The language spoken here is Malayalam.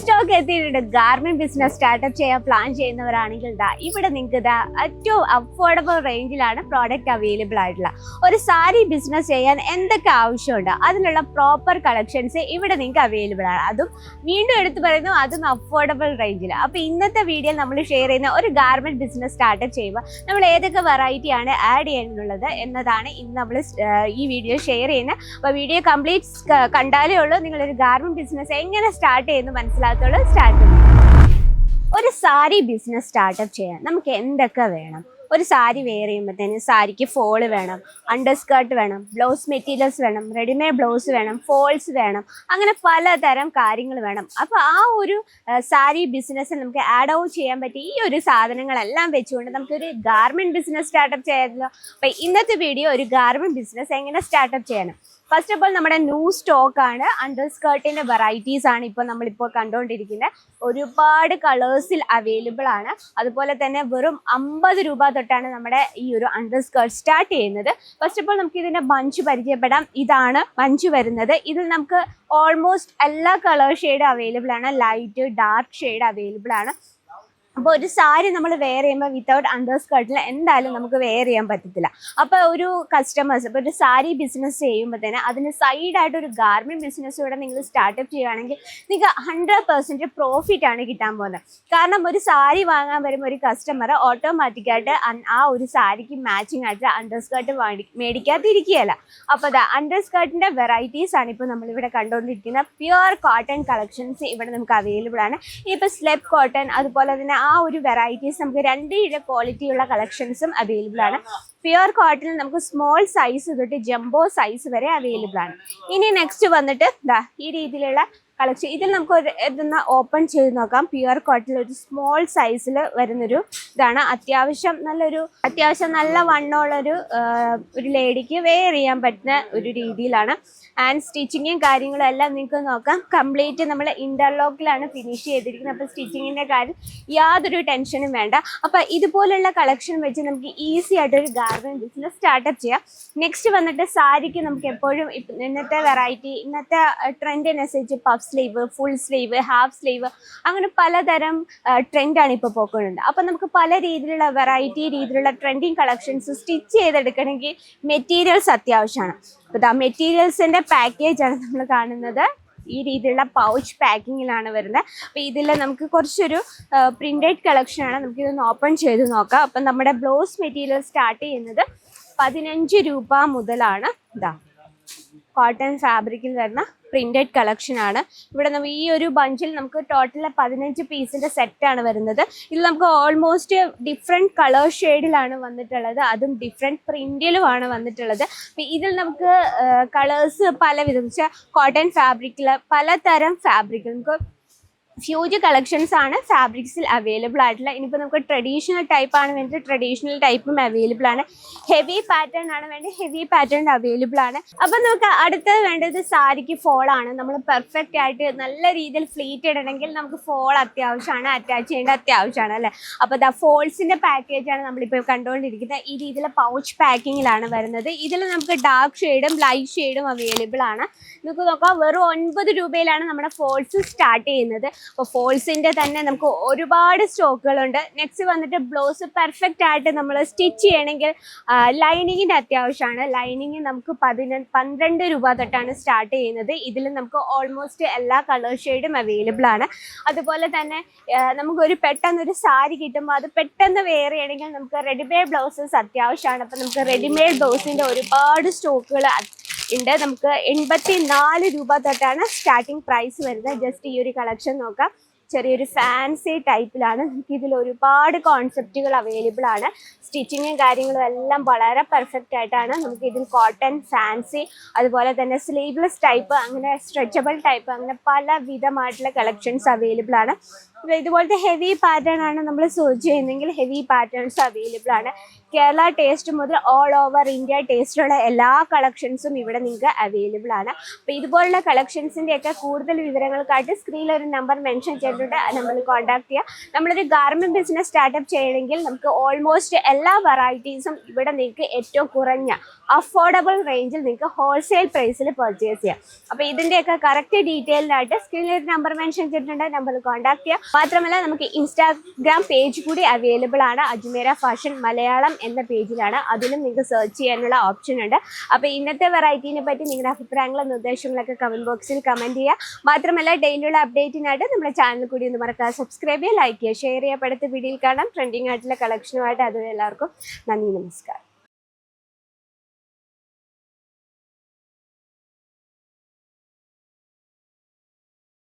സ്റ്റോക്ക് എത്തിയിട്ടുണ്ട്. ഗാർമെന്റ് ബിസിനസ് സ്റ്റാർട്ടപ്പ് ചെയ്യാൻ പ്ലാൻ ചെയ്യുന്നവരാണെങ്കിൽ ഇവിടെ നിങ്ങൾക്ക് ഏറ്റവും അഫോർഡബിൾ റേഞ്ചിലാണ് പ്രോഡക്റ്റ് അവൈലബിൾ ആയിട്ടുള്ള ഒരു സാരി ബിസിനസ് ചെയ്യാൻ എന്തൊക്കെ ആവശ്യമുണ്ട് അതിനുള്ള പ്രോപ്പർ കളക്ഷൻസ് ഇവിടെ നിങ്ങൾക്ക് അവൈലബിൾ ആണ്. അതും വീണ്ടും എടുത്തു പറയുന്നു, അതും അഫോർഡബിൾ റേഞ്ചിൽ. അപ്പോൾ ഇന്നത്തെ വീഡിയോ നമ്മൾ ഷെയർ ചെയ്യുന്ന ഒരു ഗാർമെന്റ് ബിസിനസ് സ്റ്റാർട്ടപ്പ് ചെയ്യുമ്പോൾ നമ്മൾ ഏതൊക്കെ വെറൈറ്റിയാണ് ആഡ് ചെയ്യാനുള്ളത് എന്നതാണ് ഇന്ന് നമ്മൾ ഈ വീഡിയോ ഷെയർ ചെയ്യുന്നത്. അപ്പോൾ വീഡിയോ കംപ്ലീറ്റ് കണ്ടാലേ ഉള്ളൂ നിങ്ങളൊരു ഗാർമെന്റ് ബിസിനസ് എങ്ങനെ സ്റ്റാർട്ട് ചെയ്യുന്നു മനസ്സിലാകത്തുള്ളൂ. സ്റ്റാർട്ട് ചെയ്യും. ഒരു സാരി ബിസിനസ് സ്റ്റാർട്ടപ്പ് ചെയ്യാൻ നമുക്ക് എന്തൊക്കെ വേണം? ഒരു സാരി വെയർ ചെയ്യുമ്പോഴത്തേന് സാരിക്ക് ഫോള് വേണം, അണ്ടർ സ്കേർട്ട് വേണം, ബ്ലൗസ് മെറ്റീരിയൽസ് വേണം, റെഡിമെയ്ഡ് ബ്ലൗസ് വേണം, ഫോൾസ് വേണം, അങ്ങനെ പലതരം കാര്യങ്ങൾ വേണം. അപ്പോൾ ആ ഒരു സാരി ബിസിനസ്സിൽ നമുക്ക് ആഡ് ഓൺ ചെയ്യാൻ പറ്റിയ ഈ ഒരു സാധനങ്ങളെല്ലാം വെച്ചുകൊണ്ട് നമുക്കൊരു ഗാർമെന്റ് ബിസിനസ് സ്റ്റാർട്ടപ്പ് ചെയ്യാമല്ലോ. അപ്പോൾ ഇന്നത്തെ വീഡിയോ ഒരു ഗാർമെന്റ് ബിസിനസ് എങ്ങനെ സ്റ്റാർട്ടപ്പ് ചെയ്യണം. ഫസ്റ്റ് ഓഫ് ഓൾ നമ്മുടെ ന്യൂ സ്റ്റോക്ക് ആണ്. അണ്ടർ സ്കേർട്ടിൻ്റെ വെറൈറ്റീസ് ആണ് ഇപ്പോൾ നമ്മളിപ്പോൾ കണ്ടുകൊണ്ടിരിക്കുന്നത്. ഒരുപാട് കളേഴ്സിൽ അവൈലബിൾ ആണ്. അതുപോലെ തന്നെ വെറും 50 രൂപ തൊട്ടാണ് നമ്മുടെ ഈ ഒരു അണ്ടർ സ്കേർട്ട് സ്റ്റാർട്ട് ചെയ്യുന്നത്. ഫസ്റ്റ് ഓഫ് ഓൾ നമുക്ക് ഇതിൻ്റെ ബഞ്ച് പരിചയപ്പെടാം. ഇതാണ് ബഞ്ച് വരുന്നത്. ഇതിൽ നമുക്ക് ഓൾമോസ്റ്റ് എല്ലാ കളർ ഷെയ്ഡ് അവൈലബിൾ ആണ്. ലൈറ്റ്, ഡാർക്ക് ഷെയ്ഡ് അവൈലബിൾ ആണ്. അപ്പോൾ ഒരു സാരി നമ്മൾ വെയർ ചെയ്യുമ്പോൾ വിത്തൗട്ട് അണ്ടർ സ്കേർട്ടിൽ എന്തായാലും നമുക്ക് വെയർ ചെയ്യാൻ പറ്റത്തില്ല. അപ്പോൾ ഒരു കസ്റ്റമേഴ്സ് ഇപ്പോൾ ഒരു സാരി ബിസിനസ് ചെയ്യുമ്പോൾ തന്നെ അതിന് സൈഡായിട്ട് ഒരു ഗാർമെൻറ്റ് ബിസിനസ് കൂടെ നിങ്ങൾ സ്റ്റാർട്ടപ്പ് ചെയ്യുകയാണെങ്കിൽ നിങ്ങൾക്ക് 100% പ്രോഫിറ്റ് ആണ് കിട്ടാൻ പോകുന്നത്. കാരണം ഒരു സാരി വാങ്ങാൻ വരുമ്പോൾ ഒരു കസ്റ്റമർ ഓട്ടോമാറ്റിക്കായിട്ട് ആ ഒരു സാരിക്ക് മാച്ചിങ് ആയിട്ട് അണ്ടർ സ്കേർട്ട് മേടിക്കാതിരിക്കുകയല്ല. അപ്പോൾ അത് അണ്ടർ സ്കേർട്ടിൻ്റെ വെറൈറ്റീസ് ആണ് ഇപ്പോൾ നമ്മളിവിടെ കണ്ടുകൊണ്ടിരിക്കുന്ന പ്യുവർ കോട്ടൺ കളക്ഷൻസ് ഇവിടെ നമുക്ക് അവൈലബിൾ ആണ്. ഇപ്പോൾ സ്ലെബ് കോട്ടൺ, അതുപോലെ തന്നെ ആ ഒരു വെറൈറ്റീസ് നമുക്ക് 2 ക്വാളിറ്റിയുള്ള കളക്ഷൻസും അവൈലബിൾ ആണ്. പ്യുവർ കോട്ടണിൽ നമുക്ക് സ്മോൾ സൈസ് തൊട്ട് ജംബോ സൈസ് വരെ അവൈലബിൾ ആണ്. ഇനി നെക്സ്റ്റ് വന്നിട്ട് ഈ രീതിയിലുള്ള കളക്ഷൻ. ഇതിൽ നമുക്ക് ഇതൊന്ന് ഓപ്പൺ ചെയ്ത് നോക്കാം. പ്യുവർ കോട്ടണിൽ ഒരു സ്മോൾ സൈസിൽ വരുന്നൊരു ഇതാണ്. അത്യാവശ്യം നല്ല വണ്ണമുള്ളൊരു ഒരു ലേഡിക്ക് വെയർ ചെയ്യാൻ പറ്റുന്ന ഒരു രീതിയിലാണ്. ആൻഡ് സ്റ്റിച്ചിങ്ങും കാര്യങ്ങളും എല്ലാം നിങ്ങൾക്ക് നോക്കാം. കംപ്ലീറ്റ് നമ്മൾ ഇൻ്റർലോക്കിലാണ് ഫിനിഷ് ചെയ്തിരിക്കുന്നത്. അപ്പോൾ സ്റ്റിച്ചിങ്ങിൻ്റെ കാര്യം യാതൊരു ടെൻഷനും വേണ്ട. അപ്പോൾ ഇതുപോലുള്ള കളക്ഷൻ വെച്ച് നമുക്ക് ഈസി ആയിട്ടൊരു ഗാർമെൻറ്റ് ബിസിനസ് സ്റ്റാർട്ടപ്പ് ചെയ്യാം. നെക്സ്റ്റ് വന്നിട്ട് സാരിക്ക് നമുക്ക് എപ്പോഴും ഇന്നത്തെ വെറൈറ്റി, ഇന്നത്തെ ട്രെൻഡിനനുസരിച്ച് puff sleeve, full sleeve, half sleeve, അങ്ങനെ പലതരം ട്രെൻഡാണ് ഇപ്പോൾ പോക്കുന്നുണ്ട്. അപ്പോൾ നമുക്ക് പല രീതിയിലുള്ള രീതിയിലുള്ള ട്രെൻഡിങ് കളക്ഷൻസ് സ്റ്റിച്ച് ചെയ്തെടുക്കണമെങ്കിൽ മെറ്റീരിയൽസ് അത്യാവശ്യമാണ്. അപ്പോൾ മെറ്റീരിയൽസിൻ്റെ പാക്കേജാണ് നമ്മൾ കാണുന്നത്. ഈ രീതിയിലുള്ള പൗച്ച് പാക്കിങ്ങിലാണ് വരുന്നത്. അപ്പോൾ ഇതിൽ നമുക്ക് കുറച്ചൊരു പ്രിൻറ്റഡ് കളക്ഷനാണ്. നമുക്കിതൊന്ന് ഓപ്പൺ ചെയ്ത് നോക്കാം. അപ്പം നമ്മുടെ ബ്ലൗസ് മെറ്റീരിയൽ സ്റ്റാർട്ട് ചെയ്യുന്നത് 15 രൂപ മുതലാണ്. കോട്ടൺ ഫാബ്രിക്കിൽ വരുന്ന പ്രിൻറ്റഡ് കളക്ഷനാണ്. ഇവിടെ നമ്മൾ ഈ ഒരു ബഞ്ചിൽ നമുക്ക് ടോട്ടൽ 15 പീസിൻ്റെ സെറ്റാണ് വരുന്നത്. ഇതിൽ നമുക്ക് ഓൾമോസ്റ്റ് ഡിഫറെൻറ്റ് കളർ ഷെയ്ഡിലാണ് വന്നിട്ടുള്ളത്. അതും ഡിഫറെൻറ്റ് പ്രിൻറ്റിലുമാണ് വന്നിട്ടുള്ളത്. അപ്പോൾ ഇതിൽ നമുക്ക് കളേഴ്സ് പലവിധം വെച്ചാൽ കോട്ടൺ ഫാബ്രിക്കിൽ പലതരം ഫാബ്രിക് നമുക്ക് ഫ്യൂജ് കളക്ഷൻസ് ആണ് ഫാബ്രിക്സിൽ അവൈലബിൾ ആയിട്ടുള്ള. ഇനിയിപ്പോൾ നമുക്ക് ട്രഡീഷണൽ ടൈപ്പ് ആണ് വേണ്ടത്, ട്രഡീഷണൽ ടൈപ്പും അവൈലബിൾ ആണ്. ഹെവി പാറ്റേൺ ആണ് വേണ്ടത്, ഹെവി പാറ്റേൺ അവൈലബിൾ ആണ്. അപ്പോൾ നമുക്ക് അടുത്തത് വേണ്ടത് സാരിക്ക് ഫോളാണ്. നമ്മൾ പെർഫെക്റ്റ് ആയിട്ട് നല്ല രീതിയിൽ ഫ്ലീറ്റ് ഇടണമെങ്കിൽ നമുക്ക് ഫോൾ അത്യാവശ്യമാണ്, അറ്റാച്ച് ചെയ്യേണ്ട അത്യാവശ്യമാണ് അല്ലേ. അപ്പോൾ ഫോൾസിൻ്റെ പാക്കേജാണ് നമ്മളിപ്പോൾ കണ്ടുകൊണ്ടിരിക്കുന്നത്. ഈ രീതിയിൽ പൗച്ച് പാക്കിങ്ങിലാണ് വരുന്നത്. ഇതിൽ നമുക്ക് ഡാർക്ക് ഷെയ്ഡും ലൈറ്റ് ഷെയ്ഡും അവൈലബിൾ ആണ്. നമുക്ക് നോക്കാം, വെറും 9 രൂപയിലാണ് നമ്മുടെ ഫോൾസ് സ്റ്റാർട്ട് ചെയ്യുന്നത്. അപ്പോൾ ഫോൾസിൻ്റെ തന്നെ നമുക്ക് ഒരുപാട് സ്റ്റോക്കുകളുണ്ട്. നെക്സ്റ്റ് വന്നിട്ട് ബ്ലൗസ് പെർഫെക്റ്റ് ആയിട്ട് നമ്മൾ സ്റ്റിച്ച് ചെയ്യണമെങ്കിൽ ലൈനിങ്ങിൻ്റെ അത്യാവശ്യമാണ്. ലൈനിങ് നമുക്ക് 12 രൂപ തൊട്ടാണ് സ്റ്റാർട്ട് ചെയ്യുന്നത്. ഇതിൽ നമുക്ക് ഓൾമോസ്റ്റ് എല്ലാ കളർ ഷെയ്ഡും അവൈലബിൾ ആണ്. അതുപോലെ തന്നെ നമുക്കൊരു പെട്ടെന്നൊരു സാരി കിട്ടുമ്പോൾ അത് പെട്ടെന്ന് വെയർ ചെയ്യണമെങ്കിൽ നമുക്ക് റെഡിമെയ്ഡ് ബ്ലൗസസ് അത്യാവശ്യമാണ്. അപ്പോൾ നമുക്ക് റെഡിമെയ്ഡ് ബ്ലൗസിൻ്റെ ഒരുപാട് സ്റ്റോക്കുകൾ ഉണ്ട്. നമുക്ക് 84 രൂപ തൊട്ടാണ് സ്റ്റാർട്ടിംഗ് പ്രൈസ് വരുന്നത്. ജസ്റ്റ് ഈ ഒരു കളക്ഷൻ നോക്കാം. ചെറിയൊരു ഫാൻസി ടൈപ്പിലാണ്. നമുക്ക് ഇതിൽ ഒരുപാട് കോൺസെപ്റ്റുകൾ അവൈലബിൾ ആണ്. സ്റ്റിച്ചിങ്ങും കാര്യങ്ങളും എല്ലാം വളരെ പെർഫെക്റ്റ് ആയിട്ടാണ്. നമുക്ക് ഇതിൽ കോട്ടൺ, ഫാൻസി, അതുപോലെ തന്നെ സ്ലീവ്ലെസ് ടൈപ്പ്, അങ്ങനെ സ്ട്രെച്ചബിൾ ടൈപ്പ്, അങ്ങനെ പല വിധമായിട്ടുള്ള കളക്ഷൻസ് അവൈലബിൾ ആണ്. ഇതുപോലത്തെ ഹെവി പാറ്റേൺ ആണ് നമ്മൾ സെർച്ച് ചെയ്യുന്നതെങ്കിൽ ഹെവി പാറ്റേൺസ് അവൈലബിൾ ആണ്. കേരള ടേസ്റ്റ് മുതൽ ഓൾ ഓവർ ഇന്ത്യ ടേസ്റ്റിലുള്ള എല്ലാ കളക്ഷൻസും ഇവിടെ നിങ്ങൾക്ക് അവൈലബിൾ ആണ്. അപ്പോൾ ഇതുപോലുള്ള കളക്ഷൻസിൻ്റെ ഒക്കെ കൂടുതൽ വിവരങ്ങൾക്കായിട്ട് സ്ക്രീനിൽ ഒരു നമ്പർ മെൻഷൻ ചെയ്തിട്ടുണ്ട്. ആ നമ്പറിൽ കോൺടാക്ട് ചെയ്യുക. നമ്മളൊരു ഗാർമെൻറ്റ് ബിസിനസ് സ്റ്റാർട്ടപ്പ് ചെയ്യണമെങ്കിൽ നമുക്ക് ഓൾമോസ്റ്റ് എല്ലാ വെറൈറ്റീസും ഇവിടെ നിങ്ങൾക്ക് ഏറ്റവും കുറഞ്ഞ അഫോർഡബിൾ റേഞ്ചിൽ നിങ്ങൾക്ക് ഹോൾസെയിൽ പ്രൈസിൽ പർച്ചേസ് ചെയ്യാം. അപ്പോൾ ഇതിൻ്റെയൊക്കെ കറക്റ്റ് ഡീറ്റെയിൽഡായിട്ട് സ്ക്രീനിൽ ഒരു നമ്പർ മെൻഷൻ ചെയ്തിട്ടുണ്ട്. നമ്പറിൽ കോൺടാക്ട് ചെയ്യുക. മാത്രമല്ല നമുക്ക് ഇൻസ്റ്റാഗ്രാം പേജ് കൂടി അവൈലബിൾ ആണ്. അജ്മേര ഫാഷൻ മലയാളം എന്ന പേജിലാണ്. അതിലും നിങ്ങൾക്ക് സെർച്ച് ചെയ്യാനുള്ള ഓപ്ഷൻ ഉണ്ട്. അപ്പോൾ ഇന്നത്തെ വെറൈറ്റീനെ പറ്റി നിങ്ങളുടെ അഭിപ്രായങ്ങളും നിർദ്ദേശങ്ങളൊക്കെ കമൻറ്റ് ബോക്സിൽ കമൻറ്റ് ചെയ്യുക. മാത്രമല്ല ഡെയിലിയുള്ള അപ്ഡേറ്റിനായിട്ട് നമ്മുടെ ചാനൽ കൂടി ഒന്ന് മറക്കാതെ സബ്സ്ക്രൈബ് ചെയ്യുക, ലൈക്ക് ചെയ്യുക, ഷെയർ ചെയ്യുക. അടുത്ത വീഡിയോയിൽ കാണാം ട്രെൻഡിങ് ആയിട്ടുള്ള കളക്ഷനുമായിട്ട്. അതുവരെ എല്ലാവർക്കും നന്ദി, നമസ്കാരം.